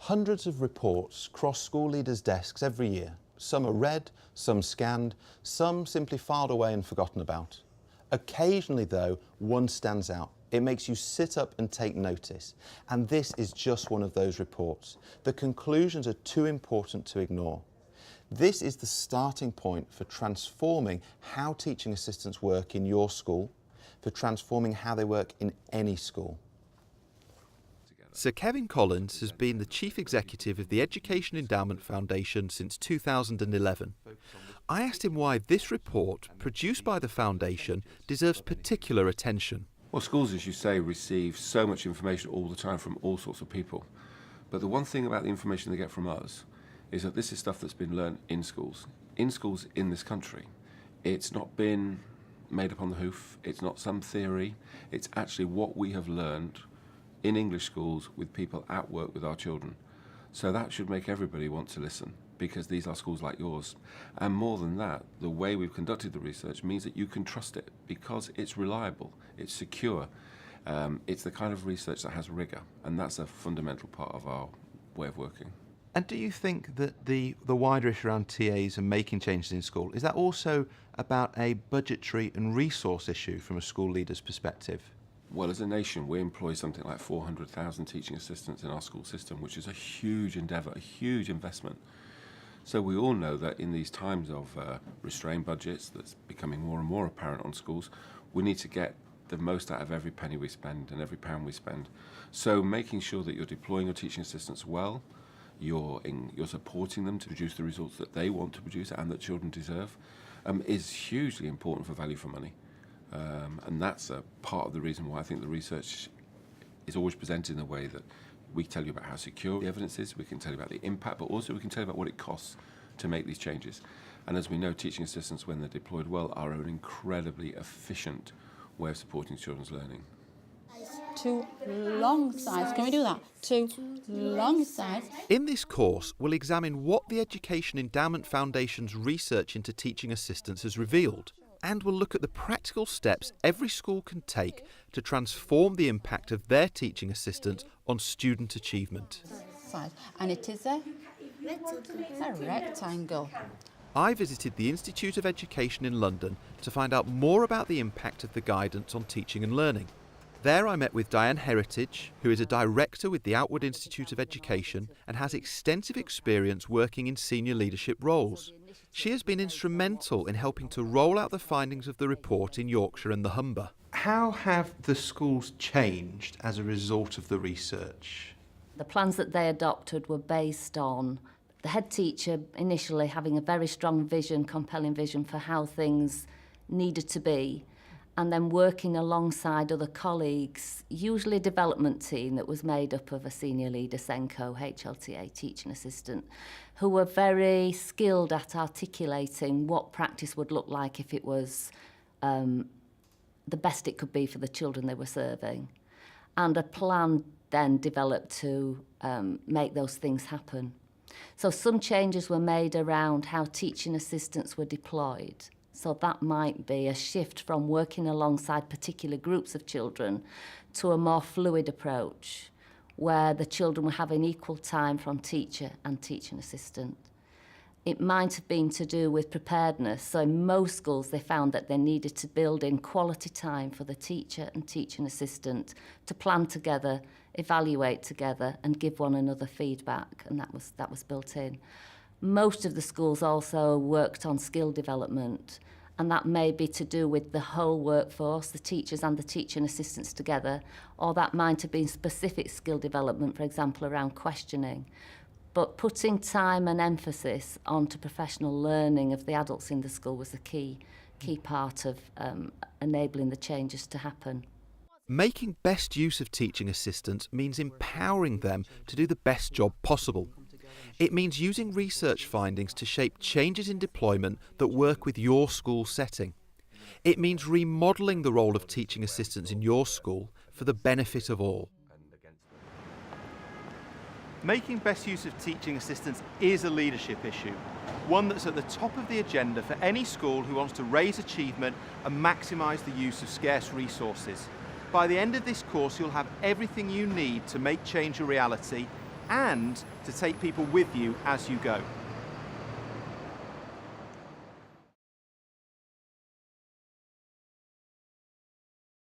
Hundreds of reports cross school leaders' desks every year. Some are read, some scanned, some simply filed away and forgotten about. Occasionally though, one stands out. It makes you sit up and take notice. And this is just one of those reports. The conclusions are too important to ignore. This is the starting point for transforming how teaching assistants work in your school, for transforming how they work in any school. Sir Kevin Collins has been the Chief Executive of the Education Endowment Foundation since 2011. I asked him why this report, produced by the Foundation, deserves particular attention. Well, schools, as you say, receive so much information all the time from all sorts of people. But the one thing about the information they get from us is that this is stuff that's been learned in schools in this country. It's not been made up on the hoof, it's not some theory, it's actually what we have learned in English schools with people at work with our children. So that should make everybody want to listen, because these are schools like yours. And more than that, the way we've conducted the research means that you can trust it because it's reliable, it's secure, it's the kind of research that has rigour, and that's a fundamental part of our way of working. And do you think that the wider issue around TAs and making changes in school, is that also about a budgetary and resource issue from a school leader's perspective? Well, as a nation, we employ something like 400,000 teaching assistants in our school system, which is a huge endeavour, a huge investment. So we all know that in these times of restrained budgets that's becoming more and more apparent on schools, we need to get the most out of every penny we spend and every pound we spend. So making sure that you're deploying your teaching assistants well, you're supporting them to produce the results that they want to produce and that children deserve, is hugely important for value for money. And that's a part of the reason why I think the research is always presented in a way that we tell you about how secure the evidence is, we can tell you about the impact, but also we can tell you about what it costs to make these changes. And as we know, teaching assistants, when they're deployed well, are an incredibly efficient way of supporting children's learning. Two long sides. Can we do that? Two long sides. In this course, we'll examine what the Education Endowment Foundation's research into teaching assistants has revealed. And we'll look at the practical steps every school can take to transform the impact of their teaching assistants on student achievement. And it is a rectangle. I visited the Institute of Education in London to find out more about the impact of the guidance on teaching and learning. There I met with Diane Heritage, who is a director with the Outward Institute of Education and has extensive experience working in senior leadership roles. She has been instrumental in helping to roll out the findings of the report in Yorkshire and the Humber. How have the schools changed as a result of the research? The plans that they adopted were based on the head teacher initially having a very strong vision, compelling vision for how things needed to be, and then working alongside other colleagues, usually a development team that was made up of a senior leader, SENCO, HLTA, teaching assistant, who were very skilled at articulating what practice would look like if it was the best it could be for the children they were serving. And a plan then developed to make those things happen. So some changes were made around how teaching assistants were deployed. So that might be a shift from working alongside particular groups of children to a more fluid approach, where the children were having equal time from teacher and teaching assistant. It might have been to do with preparedness. So in most schools, they found that they needed to build in quality time for the teacher and teaching assistant to plan together, evaluate together, and give one another feedback, and that was built in. Most of the schools also worked on skill development, and that may be to do with the whole workforce, the teachers and the teaching assistants together, or that might have been specific skill development, for example, around questioning. But putting time and emphasis onto professional learning of the adults in the school was a key part of enabling the changes to happen. Making best use of teaching assistants means empowering them to do the best job possible. It means using research findings to shape changes in deployment that work with your school setting. It means remodelling the role of teaching assistants in your school for the benefit of all. Making best use of teaching assistants is a leadership issue, one that's at the top of the agenda for any school who wants to raise achievement and maximise the use of scarce resources. By the end of this course, you'll have everything you need to make change a reality and to take people with you as you go.